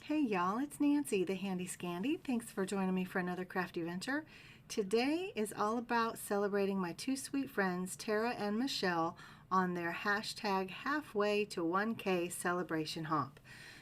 Hey y'all, it's Nancy, the Handy Scandy. Thanks for joining me for another crafty venture. Today is all about celebrating my two sweet friends, Terra and Michele, on their hashtag halfway to 1K celebration hop.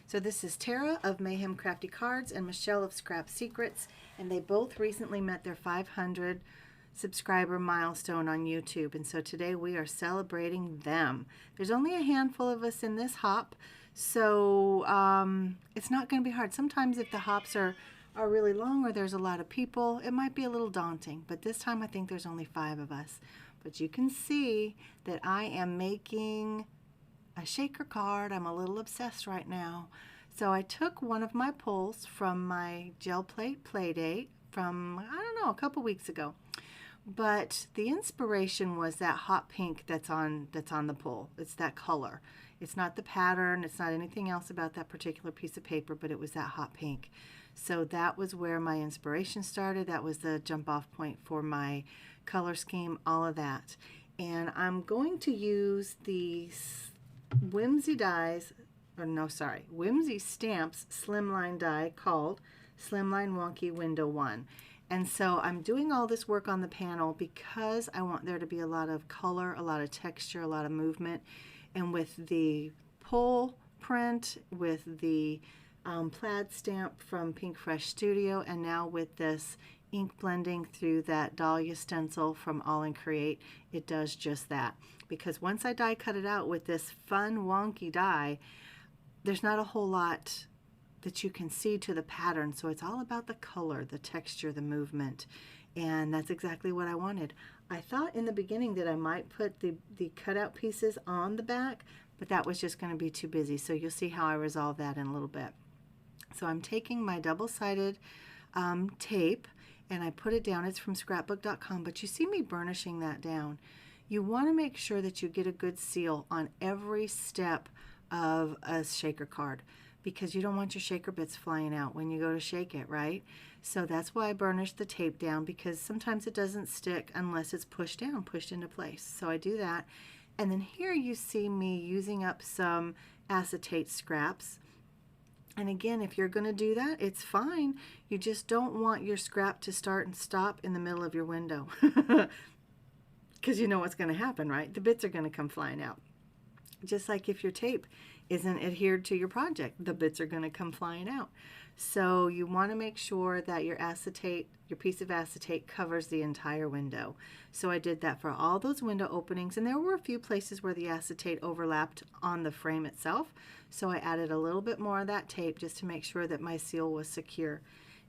So this is Terra of Mayham Crafty Cards and Michele of Scrap Secrets, and they both recently met their 500 subscriber milestone on YouTube, and so today we are celebrating them. There's only a handful of us in this hop, so it's not going to be hard. Sometimes if the hops are really long or there's a lot of people, it might be a little daunting, but this time I think there's only 5 of us. But you can see that I am making a shaker card. I'm a little obsessed right now. So I took one of my pulls from my gel plate play date from, I don't know, a couple weeks ago. But the inspiration was that hot pink that's on the pull. It's that color. It's not the pattern. It's not anything else about that particular piece of paper, but it was that hot pink. So that was where my inspiration started. That was the jump off point for my color scheme, all of that. And I'm going to use these Whimsy Stamps slimline die called Slimline Wonky Window 1. And so I'm doing all this work on the panel because I want there to be a lot of color, a lot of texture, a lot of movement. And with the pull print, with the plaid stamp from Pink Fresh Studio, and now with this ink blending through that Dahlia stencil from All in Create, it does just that. Because once I die cut it out with this fun wonky die, there's not a whole lot that you can see to the pattern, so it's all about the color, the texture, the movement, and that's exactly what I wanted. I thought in the beginning that I might put the cutout pieces on the back, but that was just going to be too busy, so you'll see how I resolve that in a little bit. So I'm taking my double-sided tape and I put it down. It's from scrapbook.com, but you see me burnishing that down. You want to make sure that you get a good seal on every step of a shaker card, because you don't want your shaker bits flying out when you go to shake it, right? So that's why I burnished the tape down, because sometimes it doesn't stick unless it's pushed down, pushed into place. So I do that. And then here you see me using up some acetate scraps. And again, if you're going to do that, it's fine. You just don't want your scrap to start and stop in the middle of your window. Because you know what's going to happen, right? The bits are going to come flying out. Just like if your tape isn't adhered to your project, the bits are going to come flying out. So you want to make sure that your piece of acetate covers the entire window. So I did that for all those window openings, and there were a few places where the acetate overlapped on the frame itself. So I added a little bit more of that tape just to make sure that my seal was secure.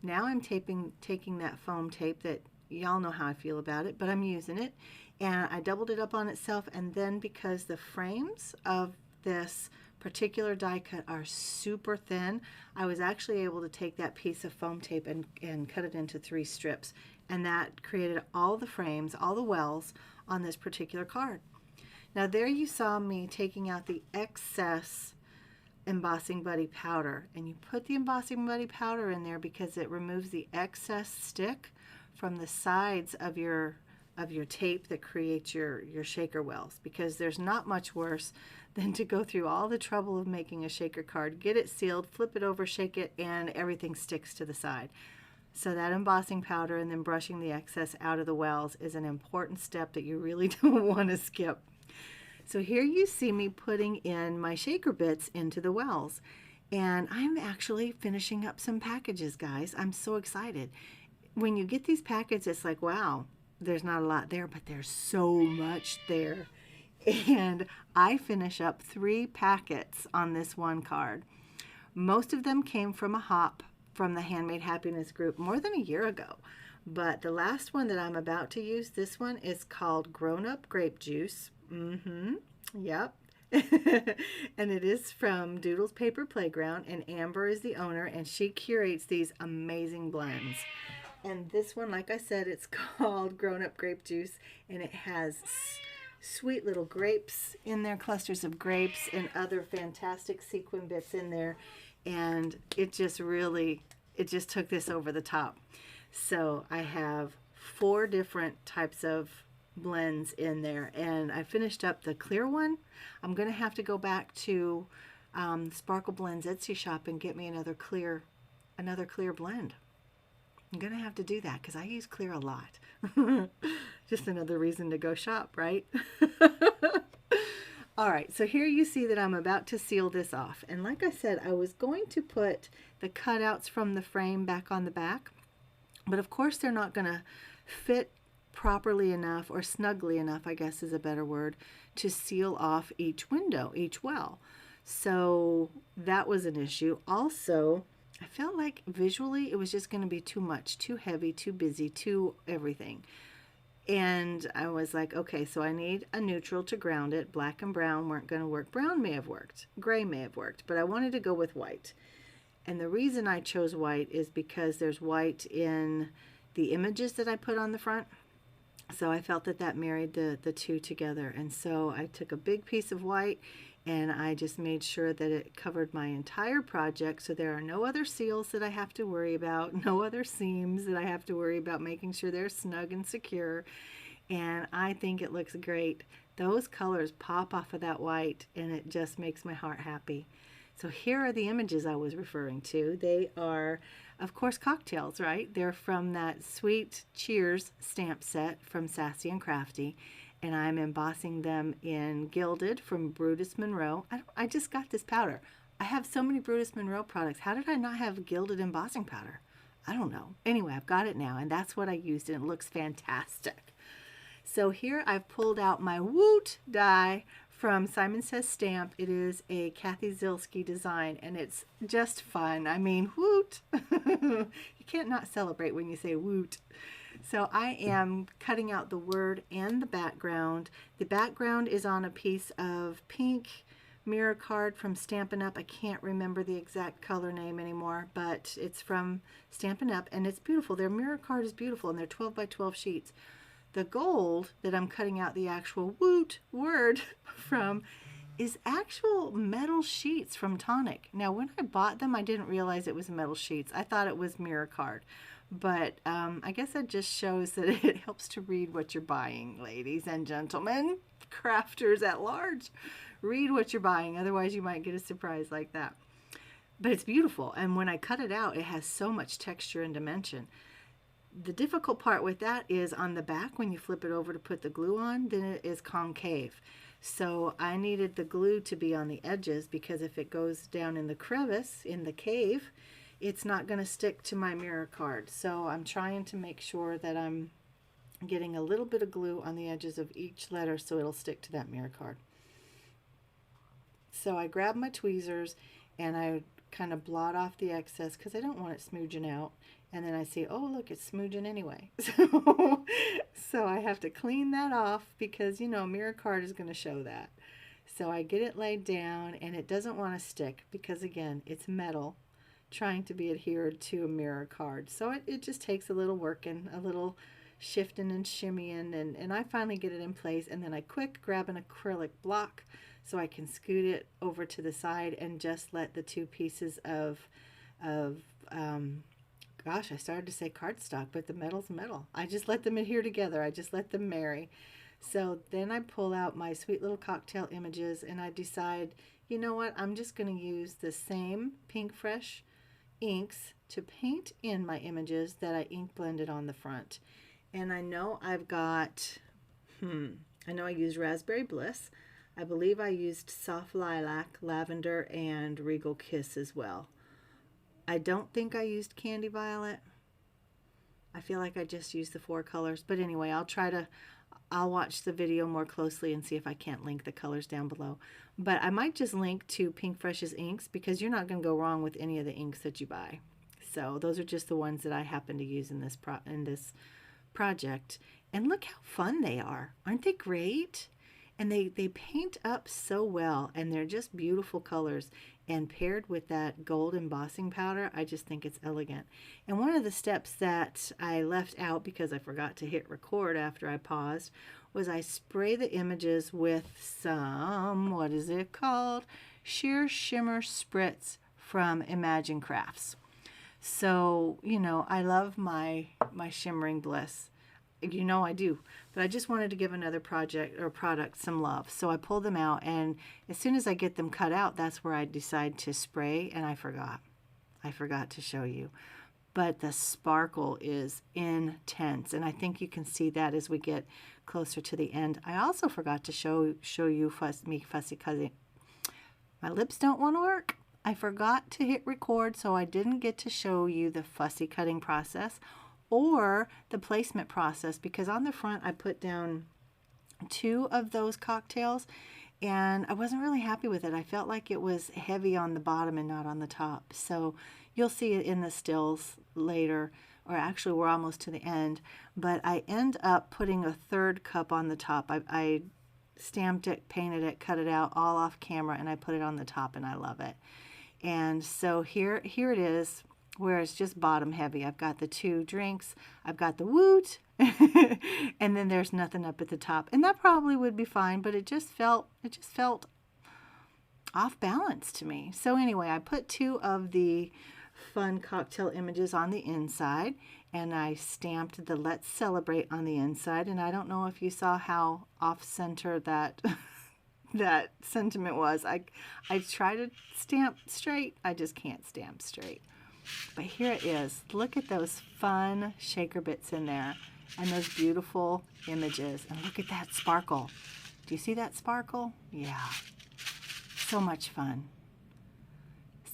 Now I'm taking that foam tape that y'all know how I feel about it, but I'm using it, and I doubled it up on itself, and then because the frames of this particular die cut are super thin, I was actually able to take that piece of foam tape and cut it into 3 strips, and that created all the frames, all the wells on this particular card. Now there you saw me taking out the excess embossing buddy powder, and you put the embossing buddy powder in there because it removes the excess stick from the sides of your tape that creates your shaker wells, because there's not much worse than to go through all the trouble of making a shaker card, get it sealed, flip it over, shake it, and everything sticks to the side. So that embossing powder and then brushing the excess out of the wells is an important step that you really don't want to skip. So here you see me putting in my shaker bits into the wells, and I'm actually finishing up some packages, guys. I'm so excited. When you get these packets, it's like, wow, there's not a lot there, but there's so much there. And I finish up 3 packets on this one card. Most of them came from a hop from the Handmade Happiness group more than a year ago. But the last one that I'm about to use, this one is called Grown Up Grape Juice. Yep. And it is from Doodle's Paper Playground, and Amber is the owner, and she curates these amazing blends. And this one, like I said, it's called Grown Up Grape Juice, and it has sweet little grapes in there, clusters of grapes, and other fantastic sequin bits in there. And it just took this over the top. So I have 4 different types of blends in there, and I finished up the clear one. I'm going to have to go back to Sparkle Blends Etsy shop and get me another clear blend. I'm going to have to do that because I use clear a lot. Just another reason to go shop, right? All right, so here you see that I'm about to seal this off. And like I said, I was going to put the cutouts from the frame back on the back, but of course they're not going to fit properly enough, or snugly enough, I guess is a better word, to seal off each window, each well. So that was an issue. Also, I felt like visually it was just going to be too much, too heavy, too busy, too everything. And I was like, okay, so I need a neutral to ground it. Black and brown weren't going to work. Brown may have worked. Gray may have worked. But I wanted to go with white. And the reason I chose white is because there's white in the images that I put on the front. So I felt that that married the two together. And so I took a big piece of white and I just made sure that it covered my entire project, so there are no other seals that I have to worry about, no other seams that I have to worry about, making sure they're snug and secure. And I think it looks great. Those colors pop off of that white and it just makes my heart happy. So here are the images I was referring to. They are, of course, cocktails, right? They're from that Sweet Cheers stamp set from Sassy and Crafty. And I'm embossing them in Gilded from Brutus Monroe. I just got this powder. I have so many Brutus Monroe products. How did I not have Gilded embossing powder? I don't know. Anyway, I've got it now, and that's what I used, and it looks fantastic. So here I've pulled out my Woot die from Simon Says Stamp. It is a Kathy Zilski design, and it's just fun. I mean, woot! You can't not celebrate when you say woot. So I am cutting out the word and the background. The background is on a piece of pink mirror card from Stampin' Up. I can't remember the exact color name anymore, but it's from Stampin' Up, and it's beautiful. Their mirror card is beautiful, and they're 12 by 12 sheets. The gold that I'm cutting out the actual woot word from is actual metal sheets from Tonic. Now, when I bought them, I didn't realize it was metal sheets. I thought it was mirror card. But I guess that just shows that it helps to read what you're buying, ladies and gentlemen, crafters at large. Read what you're buying, otherwise you might get a surprise like that. But it's beautiful, and when I cut it out, it has so much texture and dimension. The difficult part with that is on the back, when you flip it over to put the glue on, then it is concave. So I needed the glue to be on the edges, because if it goes down in the crevice, in the cave, it's not going to stick to my mirror card. So I'm trying to make sure that I'm getting a little bit of glue on the edges of each letter so it'll stick to that mirror card. So I grab my tweezers and I kind of blot off the excess because I don't want it smooching out. And then I see, oh look, it's smooching anyway. So I have to clean that off because, you know, mirror card is going to show that. So I get it laid down and it doesn't want to stick because, again, it's metal trying to be adhered to a mirror card. So it just takes a little working, a little shifting and shimmying, and I finally get it in place, and then I quick grab an acrylic block so I can scoot it over to the side and just let the two pieces of gosh, I started to say cardstock, but the metal's metal. I just let them adhere together. I just let them marry. So then I pull out my sweet little cocktail images and I decide, you know what, I'm just going to use the same Pink Fresh inks to paint in my images that I ink blended on the front. And I know I've got, I know I used Raspberry Bliss. I believe I used Soft Lilac, Lavender, and Regal Kiss as well. I don't think I used Candy Violet. I feel like I just used the 4 colors. But anyway, I'll watch the video more closely and see if I can't link the colors down below. But I might just link to Pink Fresh's inks because you're not going to go wrong with any of the inks that you buy. So those are just the ones that I happen to use in this project. And look how fun they are. Aren't they great? And they paint up so well, and they're just beautiful colors. And paired with that gold embossing powder, I just think it's elegant. And one of the steps that I left out because I forgot to hit record after I paused was I spray the images with some, what is it called? Sheer Shimmer Spritz from Imagine Crafts. So, you know, I love my Shimmering Bliss. You know I do. But I just wanted to give another project or product some love. So I pulled them out, and as soon as I get them cut out, that's where I decide to spray, and I forgot. I forgot to show you. But the sparkle is intense, and I think you can see that as we get closer to the end. I also forgot to show you fussy cutting. My lips don't want to work. I forgot to hit record, so I didn't get to show you the fussy cutting process or the placement process, because on the front I put down 2 of those cocktails, and I wasn't really happy with it. I felt like it was heavy on the bottom and not on the top. So you'll see it in the stills later, or actually we're almost to the end, but I end up putting a 3rd cup on the top. I stamped it, painted it, cut it out all off camera, and I put it on the top, and I love it. And so here it is, where it's just bottom heavy. I've got the 2 drinks, I've got the woot, and then there's nothing up at the top. And that probably would be fine, but it just felt off balance to me. So anyway, I put 2 of the fun cocktail images on the inside, and I stamped the Let's Celebrate on the inside. And I don't know if you saw how off-center that that sentiment was. I try to stamp straight, I just can't stamp straight. But here it is. Look at those fun shaker bits in there, and those beautiful images, and look at that sparkle. Do you see that sparkle? Yeah, so much fun.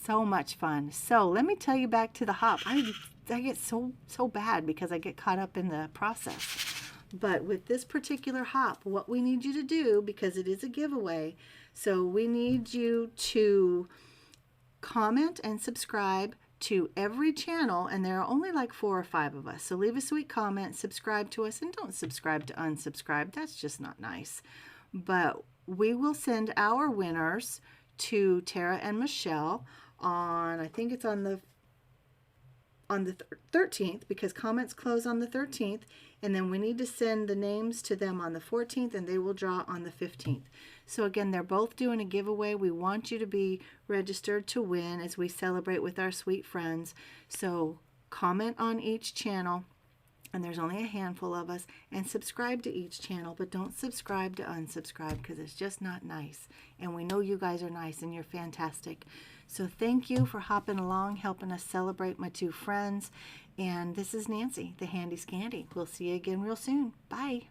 So much fun. So let me tell you back to the hop. I get so bad because I get caught up in the process. But with this particular hop, what we need you to do, because it is a giveaway, so we need you to comment and subscribe to every channel, and there are only like 4 or 5 of us. So leave a sweet comment, subscribe to us, and don't subscribe to unsubscribe. That's just not nice. But we will send our winners to Terra and Michele on, I think it's on the 13th, because comments close on the 13th, and then we need to send the names to them on the 14th, and they will draw on the 15th. So again, they're both doing a giveaway. We want you to be registered to win as we celebrate with our sweet friends. So comment on each channel, and there's only a handful of us, and subscribe to each channel, but don't subscribe to unsubscribe, because it's just not nice. And we know you guys are nice, and you're fantastic. So thank you for hopping along, helping us celebrate my 2 friends. And this is Nancy, the Handy Scandy. We'll see you again real soon. Bye.